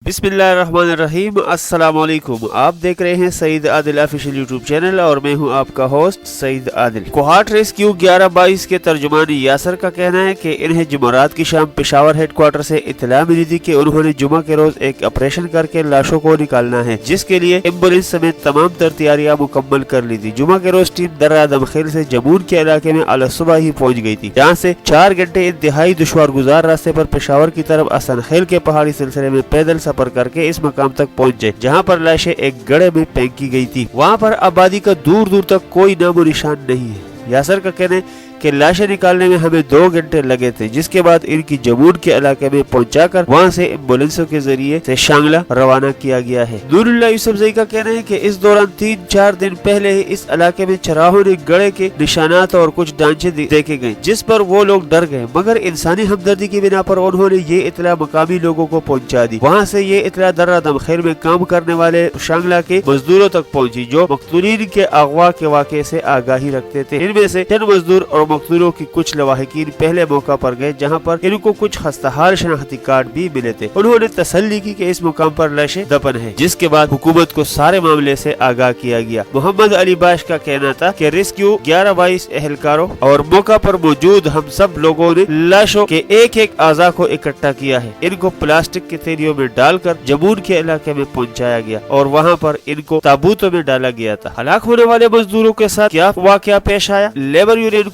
बिस्मिल्लाहिर्रहमानिर्रहीम। अस्सलाम वालेकुम। आप देख रहे हैं Saeed Adil official YouTube channel और मैं हूं आपका होस्ट सईद आदिल। कोहाट रेस्क्यू 1122 के तर्जुमान यासर का कहना है कि इन्हें जुमेरात की शाम पेशावर हेडक्वार्टर से इत्तला मिली थी कि उन्होंने जुमा के रोज एक ऑपरेशन करके लाशों को निकालना है, जिसके लिए एम्बुलेंस समेत तमाम तैयारियां मुकम्मल कर ली थी। जुमा के रोज टीम दर्रा दमखेल से जमून के इलाके में अल सुबह ही पहुँच गई थी, जहाँ से 4 घंटे इंतहाई दुश्वार गुजार रास्ते पर पेशावर की तरफ असनखेल के पहाड़ी सिलसिले में पैदल सफर करके इस मकाम तक पहुंचे, जहां पर लाशें एक गड्ढे में फेंक की गई थी। वहां पर आबादी का दूर दूर तक कोई नामो निशान नहीं है। यासर का कहने कि लाशें निकालने में हमें 2 घंटे लगे थे, जिसके बाद इनकी जमून के इलाके में पहुंचाकर वहां से एम्बुलेंसों के जरिए से शांगला रवाना किया गया है। नूरुल्लाह यूसुफजई का कहना है कि इस दौरान 3-4 दिन पहले ही इस इलाके में चराहों ने गड़े के निशानात और कुछ ढांचे देखे गए, जिस पर वो लोग डर गए, मगर इंसानी हमदर्दी की बिना पर उन्होंने ये इतला मकामी लोगों को पहुँचा दी। वहाँ से ये इतला दर्रा दमखेल में काम करने वाले शांगला के मजदूरों तक पहुँची, जो मकतूलीन के अगवा के वाक़े से आगाही रखते थे। इनमें से 10 मजदूर और मकतूलों की कुछ लवाहिकीन पहले मौका पर गए, जहां पर इनको कुछ खस्ताहाल शनाख्ती कार्ड भी मिले थे। उन्होंने तसल्ली की कि इस मुकाम पर लाशें दफन है, जिसके बाद हुकूमत को सारे मामले से आगाह किया गया। मोहम्मद अली बाश का कहना था कि रेस्क्यू 1122 एहलकारों और मौका पर मौजूद हम सब लोगों ने लाशों के एक आज़ा को इकट्ठा किया है। इनको प्लास्टिक के थैलियों में डालकर जमून के इलाके में पहुंचाया गया और वहां पर इनको ताबूतों में डाला गया था। हलाक होने वाले मजदूरों के साथ क्या वाकया पेश आया? लेबर यूनियन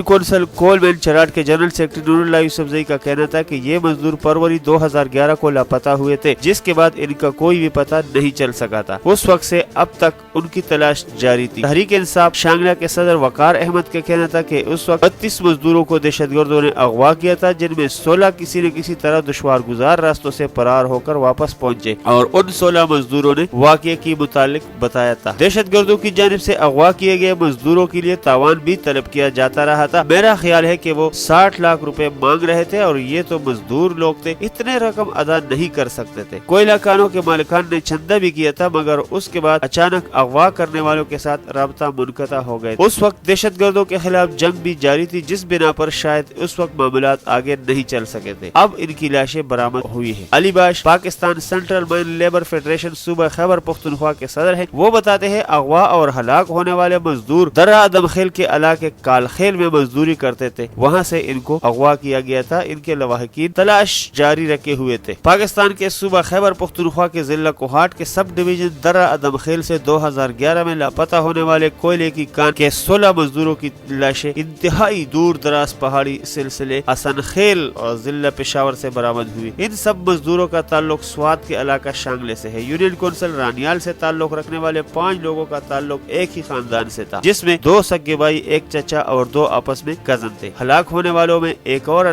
कौंसिल कोलमैन चराट के जनरल सेक्रेटरी नूरुल्लाह यूसुफजई का कहना था कि ये मजदूर फरवरी 2011 को लापता हुए थे, जिसके बाद इनका कोई भी पता नहीं चल सका था। उस वक्त से अब तक उनकी तलाश जारी थी। तहरीक इंसाफ शांगला के सदर वकार अहमद का कहना था कि उस वक्त 32 मजदूरों को दहशतगर्दों ने अगवा किया था, जिनमें 16 किसी न किसी तरह दुश्वार गुजार रास्तों से फरार होकर वापस पहुंचे और उन 16 मजदूरों ने वाक़ये की मुतालिक बताया था। दहशतगर्दों की जानिब से अगवा किए गए मजदूरों के लिए तावान भी तलब किया जाता रहा था। मेरा ख्याल है कि वो 60 लाख रुपए मांग रहे थे और ये तो मजदूर लोग थे, इतने रकम अदा नहीं कर सकते थे। कोयला खानों के मालिकान ने चंदा भी किया था, मगर उसके बाद अचानक अगवा करने वालों के साथ राबता मुनक़ता हो गए। उस वक्त दहशतगर्दों के खिलाफ जंग भी जारी थी, जिस बिना पर शायद उस वक्त मामलात आगे नहीं चल सके थे। अब इनकी लाशें बरामद हुई है। Ali Bash Pakistan central mine labour federation सूबा खैबर पख्तूनख्वा के सदर है। वो बताते हैं अगवा और हलाक होने वाले मजदूर दर्रा दमखेल के इलाके कालखेल में मजदूरी करते थे, वहाँ से इनको अगवा किया गया था। इनके लवाहिकीन तलाश जारी रखे हुए थे। पाकिस्तान के सूबा खैबर पख्तूनख्वा के जिला कोहाट के सब डिवीजन दर्रा दमखेल से 2011 में लापता होने वाले कोयले की कान के 16 मजदूरों की लाशें इंतहाई दूर दराज पहाड़ी सिलसिले असनखेल और जिला पेशावर से बरामद हुई। इन सब मजदूरों का ताल्लुक स्वात के इलाका शांगले से है। यूनियन कौंसिल रानियाल से ताल्लुक रखने वाले 5 लोगों का ताल्लुक एक ही खानदान से था, जिसमें 2 सगे भाई, 1 चचा और 2 आपस में कजन थे। हलाक होने वालों में एक और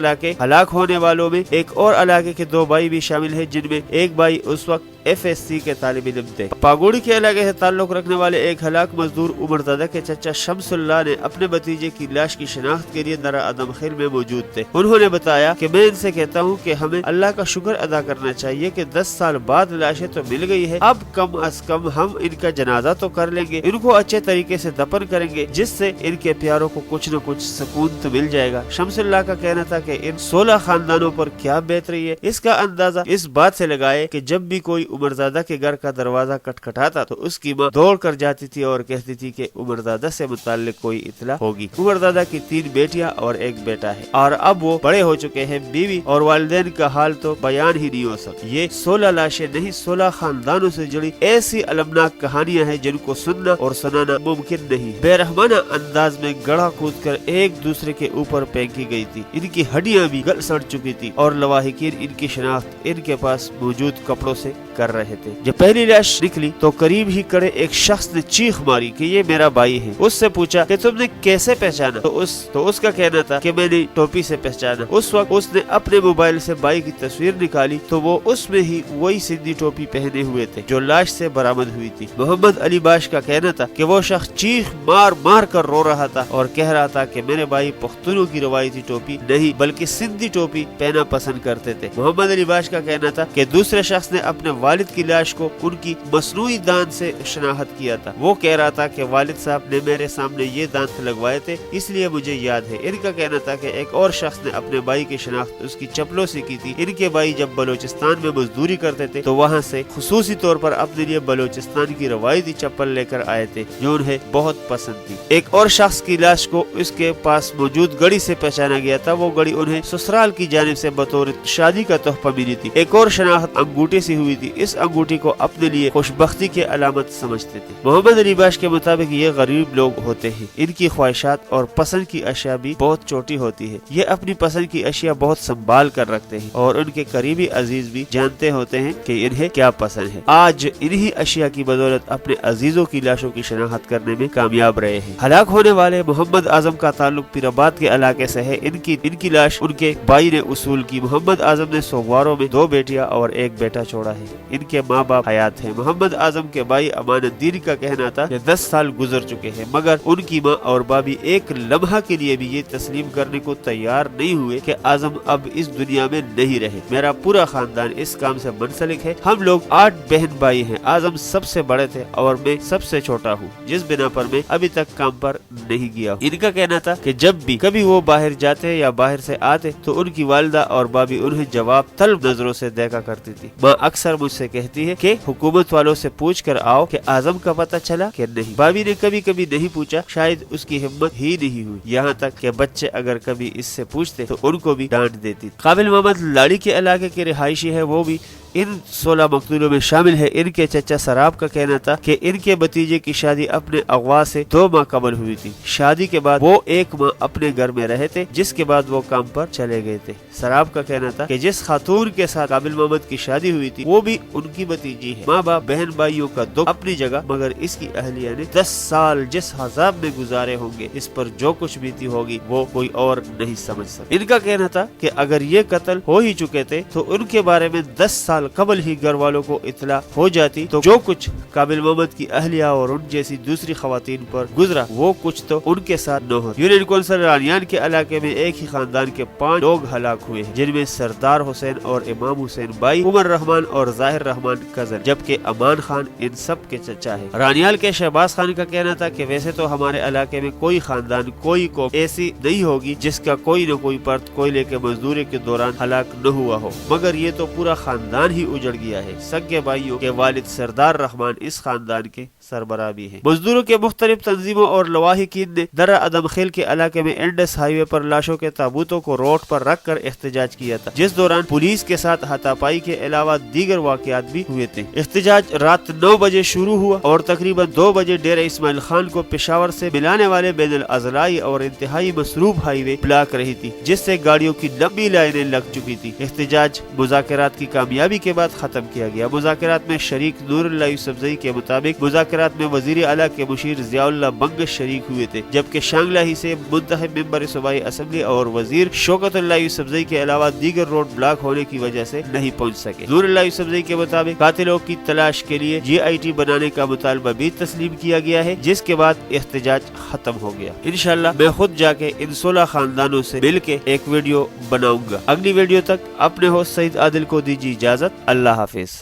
इलाके के 2 भाई भी शामिल है, जिनमें एक भाई उस वक्त FSC के तालिब इल्म थे। पागोड़ी के इलाके से ताल्लुक रखने वाले एक हलाक मजदूर उमरदादा के चचा शमसुल्लाह ने अपने भतीजे की लाश की शिनाख्त के लिए दर्रा दमखेल में मौजूद थे। उन्होंने बताया कि मैं इनसे कहता हूँ कि हमें अल्लाह का शुक्र अदा करना चाहिए कि 10 साल बाद लाशें तो मिल गई है, अब कम अज कम हम इनका जनाजा तो कर लेंगे, इनको अच्छे तरीके से दफन करेंगे, जिससे इनके प्यारों को कुछ न कुछ सुकून तो मिल जाएगा। शमसुल्लाह का कहना था कि इन 16 खानदानों पर क्या बीत रही है, इसका अंदाजा इस बात से लगाए कि जब भी कोई उमरजादा के घर का दरवाजा खटखटाता तो उसकी माँ दौड़ कर जाती थी और कहती थी कि उमरजादा से मुताल्लिक कोई इतला होगी। उमरजादा की 3 बेटियां और 1 बेटा है और अब वो बड़े हो चुके हैं। बीवी और वालिदैन का हाल तो बयान ही नहीं हो सकता। ये 16 लाशें नहीं, 16 खानदानों से जुड़ी ऐसी अलमनाक कहानियां हैं जिनको सुनना और सुनाना मुमकिन नहीं। बेरहमाना अंदाज में गड़ा कूद कर एक दूसरे के ऊपर फेंकी गई थी। इनकी हड्डियां भी गल सड़ चुकी थी और लवाहिकीन इनकी शनाख्त इनके पास मौजूद कपड़ों से कर रहे थे। जब पहली लाश निकली तो करीब ही खड़े एक शख्स ने चीख मारी कि ये मेरा भाई है। उससे पूछा कि तुमने कैसे पहचाना? तो उसका कहना था कि मैंने टोपी से पहचाना। उस वक्त उसने अपने मोबाइल से भाई की तस्वीर निकाली तो वो उसमें ही वही सिंधी टोपी पहने हुए थे जो लाश से बरामद हुई थी। मोहम्मद अली बाश का कहना था कि वो शख्स चीख मार मार कर रो रहा था और कह रहा था कि मेरे भाई पख्तूनों की रवायती टोपी नहीं बल्कि सिंधी टोपी पहनना पसंद करते थे। मोहम्मद अली बाश का कहना था कि दूसरे शख्स ने अपने والد کی لاش کو ان کی مصنوعی دانت سے شناخت کیا تھا۔ وہ کہہ رہا تھا کہ والد صاحب نے میرے سامنے یہ دانت لگوائے تھے، اس لیے مجھے یاد ہے۔ ان کا کہنا تھا کہ ایک اور شخص نے اپنے بھائی کی شناخت اس کی چپلوں سے کی تھی۔ ان کے بھائی جب بلوچستان میں مزدوری کرتے تھے تو وہاں سے خصوصی طور پر اپنے لیے بلوچستان کی روایتی چپل لے کر آئے تھے جو انہیں بہت پسند تھی۔ ایک اور شخص کی لاش کو اس کے پاس موجود گڑی سے پہچانا گیا تھا۔ وہ گڑی انہیں سسرال کی جانب سے بطور شادی کا تحفہ ملی تھی۔ ایک اور شناخت انگوٹھی سے ہوئی تھی۔ اس انگوٹھی کو اپنے لیے خوشبختی کی علامت سمجھتے تھے۔ محمد علی باش کے مطابق یہ غریب لوگ ہوتے ہیں، ان کی خواہشات اور پسند کی اشیاء بھی بہت چھوٹی ہوتی ہے۔ یہ اپنی پسند کی اشیاء بہت سنبھال کر رکھتے ہیں اور ان کے قریبی عزیز بھی جانتے ہوتے ہیں کہ انہیں کیا پسند ہے۔ آج انہی اشیاء کی بدولت اپنے عزیزوں کی لاشوں کی شناخت کرنے میں کامیاب رہے ہیں۔ ہلاک ہونے والے محمد اعظم کا تعلق پیر آباد کے علاقے سے ہے۔ ان کی لاش ان کے بھائی نے وصول کی۔ محمد اعظم نے سوگواروں میں 2 بیٹیاں اور 1 بیٹا چھوڑا ہے۔ ان کے ماں باپ حیات ہیں۔ محمد اعظم کے بھائی امان الدین کا کہنا تھا کہ 10 سال گزر چکے ہیں مگر ان کی ماں اور بابی ایک لمحہ کے لیے بھی یہ تسلیم کرنے کو تیار نہیں ہوئے کہ اعظم اب اس دنیا میں نہیں رہے۔ میرا پورا خاندان اس کام سے منسلک ہے۔ ہم لوگ 8 بہن بھائی ہیں۔ اعظم سب سے بڑے تھے اور میں سب سے چھوٹا ہوں، جس بنا پر میں ابھی تک کام پر نہیں گیا ہوں۔ ان کا کہنا تھا کہ جب بھی کبھی وہ باہر جاتے یا باہر سے آتے تو ان کی والدہ اور بابی انہیں جواب طلب نظروں سے دیکھا کرتی تھی۔ ماں اکثر مجھ سے کہتی ہے کہ حکومت والوں سے پوچھ کر آؤ کہ اعظم کا پتہ چلا کہ نہیں۔ بابی نے کبھی کبھی نہیں پوچھا، شاید اس کی ہمت ہی نہیں ہوئی، یہاں تک کہ بچے اگر کبھی اس سے پوچھتے تو ان کو بھی ڈانٹ دیتی۔ قابل محمد لاڑی کے علاقے کے رہائشی ہے، وہ بھی ان 16 مقتولوں میں شامل ہے۔ ان کے چچا سراب کا کہنا تھا کہ ان کے بھتیجے کی شادی اپنے اغوا سے 2 ماہ قبل ہوئی تھی۔ شادی کے بعد وہ 1 ماہ اپنے گھر میں رہے تھے، جس کے بعد وہ کام پر چلے گئے تھے۔ سراب کا کہنا تھا کہ جس خاتون کے ساتھ قابل محمد کی شادی ہوئی تھی وہ بھی ان کی بھتیجی ہے۔ ماں باپ بہن بھائیوں کا دکھ اپنی جگہ، مگر اس کی اہلیہ نے 10 سال جس عذاب میں گزارے ہوں گے، اس پر جو کچھ بیتی ہوگی وہ کوئی اور نہیں سمجھ سکتا۔ ان کا کہنا تھا کہ اگر یہ قتل ہو ہی چکے تھے تو ان کے بارے میں 10 سال قبل ہی گھر والوں کو اطلاع ہو جاتی تو جو کچھ قابل محمد کی اہلیہ اور ان جیسی دوسری خواتین پر گزرا وہ کچھ تو ان کے ساتھ نہ ہو۔ یونین کونسل رانیان کے علاقے میں ایک ہی خاندان کے 5 لوگ ہلاک ہوئے ہیں، جن میں سردار حسین اور امام حسین بھائی، عمر رحمان اور ظاہر رحمان کزن، جبکہ امان خان ان سب کے چچا ہے۔ رانیال کے شہباز خان کا کہنا تھا کہ ویسے تو ہمارے علاقے میں کوئی خاندان، کوئی قوم ایسی نہیں ہوگی جس کا کوئی نہ کوئی فرد کوئلے کے مزدوری کے دوران ہلاک نہ ہوا ہو، مگر یہ تو پورا خاندان ہی اجڑ گیا ہے۔ سگے بھائیوں کے والد سردار رحمان اس خاندان کے سربراہ بھی ہیں۔ مزدوروں کے مختلف تنظیموں اور لواحقین نے درہ ادم خیل کے علاقے میں انڈس ہائی وے پر لاشوں کے تابوتوں کو روڈ پر رکھ کر احتجاج کیا تھا، جس دوران پولیس کے ساتھ ہاتھا پائی کے علاوہ دیگر واقعات بھی ہوئے تھے۔ احتجاج رات 9 بجے شروع ہوا اور تقریباً 2 بجے ڈیرہ اسماعیل خان کو پشاور سے ملانے والے بین الاضلاعی اور انتہائی مصروف ہائی وے بلاک رہی تھی، جس سے گاڑیوں کی لمبی لائنیں لگ چکی تھی۔ احتجاج مذاکرات کی کامیابی کے بعد ختم کیا گیا۔ مذاکرات میں شریک نور اللہ یوسفزئی کے مطابق مذاکرات میں وزیر اعلیٰ کے مشیر ضیاء اللہ بنگش شریک ہوئے تھے، جبکہ شانگلہ ہی سے منتخب ممبر صوبائی اسمبلی اور وزیر شوکت اللہ یوسفزئی کے علاوہ دیگر روڈ بلاک ہونے کی وجہ سے نہیں پہنچ سکے۔ نور اللہ یوسفزئی کے مطابق قاتلوں کی تلاش کے لیے GIT بنانے کا مطالبہ بھی تسلیم کیا گیا ہے، جس کے بعد احتجاج ختم ہو گیا۔ انشاءاللہ میں خود جا کے ان 16 خاندانوں سے مل کے ایک ویڈیو بناؤں گا۔ اگلی ویڈیو تک اپنے ہوسٹ سعید عادل کو دیجیے اجازت۔ اللہ حافظ۔